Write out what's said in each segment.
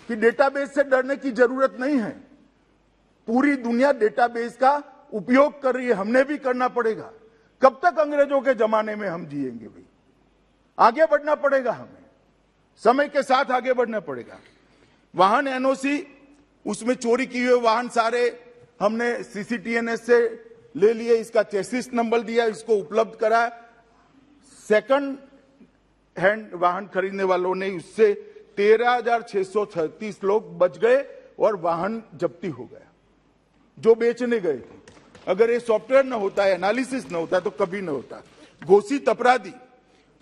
कि डेटाबेस से डरने की जरूरत नहीं है। पूरी दुनिया डेटाबेस का उपयोग कर रही है, हमने भी करना पड़ेगा। कब तक अंग्रेजों के जमाने में हम जिएंगे भाई? आगे बढ़ना पड़ेगा, हमें समय के साथ आगे बढ़ना पड़ेगा। वाहन एनओसी, उसमें चोरी किए हुए वाहन सारे हमने सीसीटीएनएस से ले लिए, इसका चेसिस नंबर दिया, इसको उपलब्ध करा। सेकंड हैंड वाहन खरीदने वालों ने उससे 13,636 लोग बच गए और वाहन जब्ती हो गया जो बेचने गए थे। अगर ये सॉफ्टवेयर न होता है, एनालिसिस न होता तो कभी न होता। घोषित अपराधी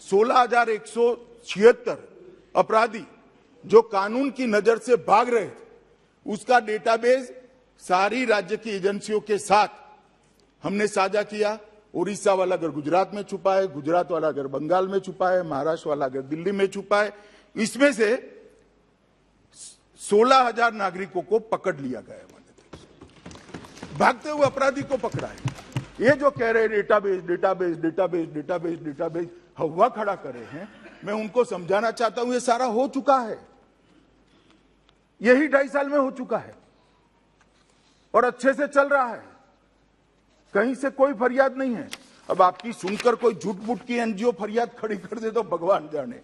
16,176 अपराधी जो कानून की नजर से भाग रहे थे, उसका डेटाबेस सारी राज्य की एजेंसियों के साथ हमने साझा किया। उड़ीसा वाला अगर गुजरात में छुपा है, गुजरात वाला अगर बंगाल में छुपा है, महाराष्ट्र वाला अगर दिल्ली में छुपा है, इसमें से 16,000 नागरिकों को पकड़ लिया गया है। भागते हुए अपराधी को पकड़ा है। ये जो कह रहे database database database database database हवा खड़ा कर रहे हैं, मैं उनको समझाना चाहता हूं ये सारा हो चुका है, यही 2.5 साल में हो चुका है और अच्छे से चल रहा है, कहीं से कोई फरियाद नहीं है। अब आपकी सुनकर कोई झूठ मूठ की एनजीओ फरियाद खड़ी कर दे तो भगवान जाने।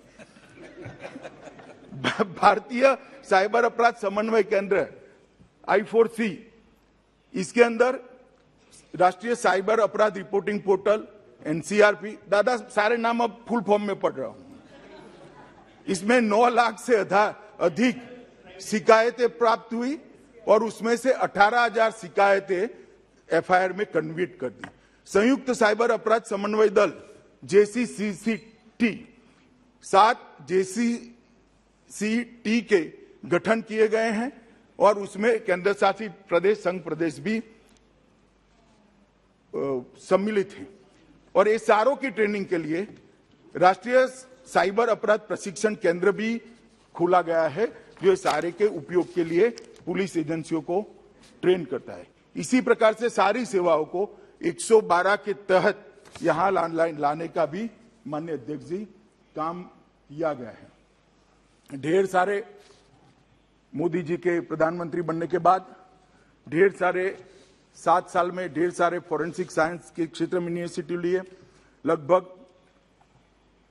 भारतीय साइबर अपराध समन्वय केंद्र I4C, इसके अंदर राष्ट्रीय साइबर अपराध रिपोर्टिंग पोर्टल NCRP, दादा सारे नाम अब फुल फॉर्म में पढ़ रहा हूं। इसमें 9 लाख से अधिक शिकायतें प्राप्त हुई और उसमें से 18,000 शिकायतें FIR में कन्वर्ट कर दी। संयुक्त साइबर अपराध समन्वय दल JCCT 7 JCCT के गठन किए गए हैं और उसमें केंद्र शासित प्रदेश, संघ प्रदेश भी सम्मिलित हैं। और ये सारों की ट्रेनिंग के लिए राष्ट्रीय साइबर अपराध प्रशिक्षण केंद्र भी खोला गया है, जो सारे के उपयोग के लिए पुलिस एजेंसियों को ट्रेन करता है। इसी प्रकार से सारी सेवाओं को 112 के तहत यहां लाने का भी माननीय अध्यक्ष जी काम किया गया है। ढेर सारे मोदी जी के प्रधानमंत्री बनने के बाद 7 साल में ढेर सारे फॉरेंसिक साइंस के क्षेत्र में इनिशिएटिव लिए। लगभग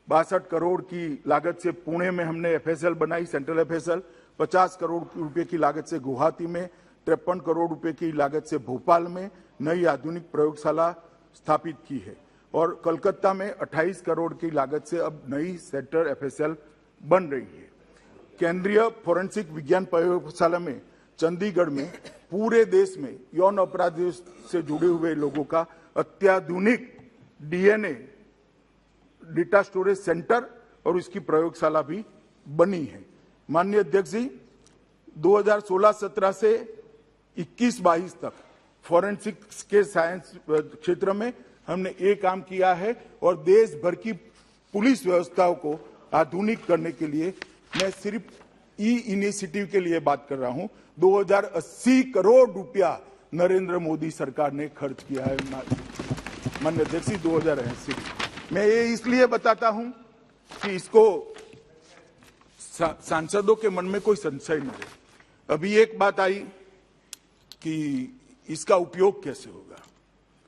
62 करोड़ की लागत से पुणे में हमने FSL बनाई, सेंट्रल FSL। 50 करोड़ रुपए की लागत से गुवाहाटी में, 53 करोड़ रुपए की लागत से भोपाल में नई आधुनिक प्रयोगशाला स्थापित की है और कोलकाता में 28 करोड़ की लागत से अब नई सेंटर FSL बन रही है। केंद्रीय फोरेंसिक विज्ञान प्रयोगशाला में चंडीगढ़ में पूरे देश में यौन अपराधियों से जुड़े हुए लोगों का अत्याधुनिक DNA डेटा स्टोरेज सेंटर और उसकी प्रयोगशाला भी बनी है। माननीय अध्यक्ष जी, 2016-17 से 21-22 तक फोरेंसिक्स के साइंस क्षेत्र में हमने ये काम किया है और देश भर की पुलिस व्यवस्थाओं को आधुनिक करने के लिए मैं सिर्फ इनिशिएटिव के लिए बात कर रहा हूं। 2080 करोड़ रुपया नरेंद्र मोदी सरकार ने खर्च किया है माननीय अध्यक्ष जी 2080। मैं ये इसलिए बताता हूं कि इसको सांसदों के मन में कोई संशय न रहे। अभी एक बात आई कि इसका उपयोग कैसे होगा,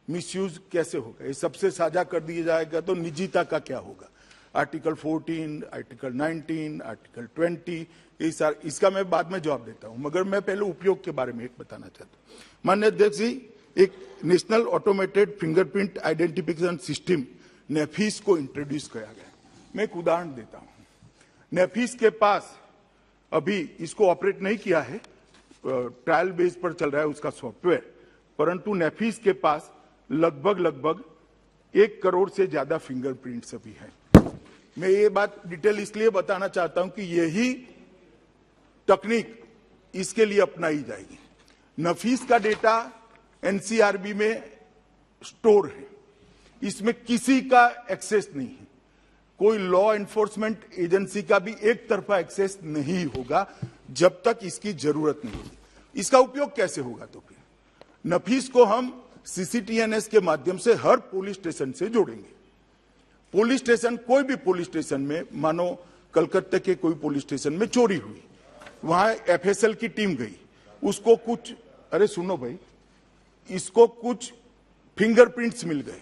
मिसयूज कैसे होगा, ये सबसे साझा कर दिया जाएगा तो निजीता का क्या होगा। आर्टिकल 14, आर्टिकल 19, आर्टिकल 20, इसका मैं बाद में जवाब देता हूं, मगर मैं पहले उपयोग के बारे में एक बताना चाहता हूं। माननीय अध्यक्ष जी, एक national automated fingerprint identification system NAFIS को इंट्रोड्यूस किया गया। मैं एक उदाहरण देता हूं। नेफिस के पास अभी इसको ऑपरेट नहीं किया है, ट्रायल बेस पर चल रहा है उसका सॉफ्टवेयर, परंतु नेफिस के पास लगभग 1 करोड़ से ज्यादा फिंगरप्रिंट्स अभी है। मैं ये बात डिटेल इसलिए बताना चाहता हूं कि यही तकनीक इसके लिए अपनाई जाएगी। नफीस का डेटा NCRB में स्टोर है, इसमें किसी का एक्सेस नहीं है, कोई लॉ एनफोर्समेंट एजेंसी का भी एक तरफा एक्सेस नहीं होगा जब तक इसकी जरूरत नहीं होगी। इसका उपयोग कैसे होगा? तो फिर नफीस को हम CCTNS के माध्यम से हर पुलिस स्टेशन से जोड़ेंगे। पुलिस स्टेशन, कोई भी पुलिस स्टेशन में, मानो कलकत्ते के कोई पुलिस स्टेशन में चोरी हुई, वहां एफएसएल की टीम गई, उसको कुछ, अरे सुनो भाई, इसको कुछ फिंगरप्रिंट्स मिल गए।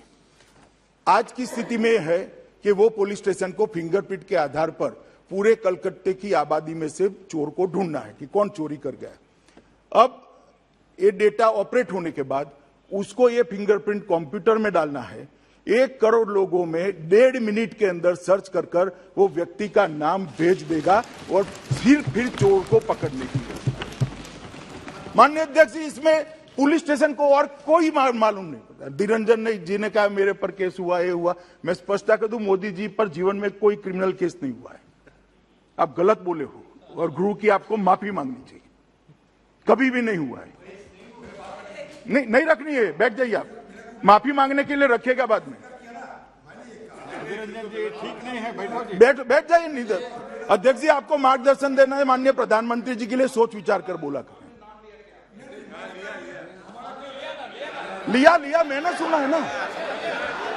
आज की स्थिति में है कि वो पुलिस स्टेशन को फिंगरप्रिंट के आधार पर पूरे कलकत्ते की आबादी में से चोर को ढूंढना है कि कौन चोरी कर गया। अब ये डेटा ऑपरेट होने के बाद उसको ये फिंगरप्रिंट कंप्यूटर में डालना है। 1 करोड़ लोगों में 1.5 मिनट के अंदर सर्च कर कर वो व्यक्ति का नाम भेज देगा और फिर चोर को पकड़ने की व्यवस्था। माननीय अध्यक्ष जी, इसमें पुलिस स्टेशन को और कोई मालूम नहीं पता। निरंजन जी ने कहा मेरे पर केस हुआ, ये हुआ। मैं स्पष्टता कर दूं, मोदी जी पर जीवन में कोई क्रिमिनल केस नहीं हुआ है। आप गलत बोले हो और गुरु की आपको माफी मांगनी चाहिए। कभी भी नहीं हुआ है। नहीं रखनी है, बैठ जाइए आप। माफी मांगने के लिए रखेगा बाद में। ठीक नहीं है, बैठ जाइए। नीदर अध्यक्ष जी, आपको मार्गदर्शन देना है। माननीय प्रधानमंत्री जी के लिए सोच विचार कर बोला करें। लिया मैंने सुना है ना,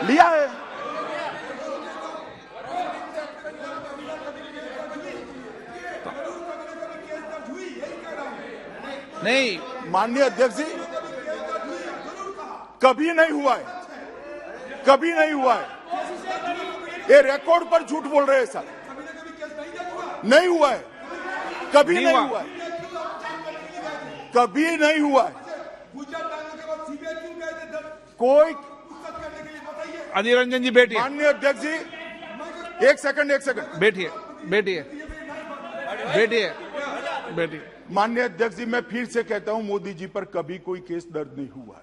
लिया है। नहीं माननीय अध्यक्ष जी, कभी नहीं हुआ है, कभी नहीं हुआ है। ये रिकॉर्ड पर झूठ बोल रहे हैं सर। नहीं हुआ है, कभी नहीं हुआ है, कभी नहीं हुआ है। कोई अधीर रंजन जी बैठिए। माननीय अध्यक्ष जी, एक सेकंड बैठिए। माननीय अध्यक्ष जी, मैं फिर से कहता हूं, मोदी जी पर कभी कोई केस दर्ज नहीं हुआ है।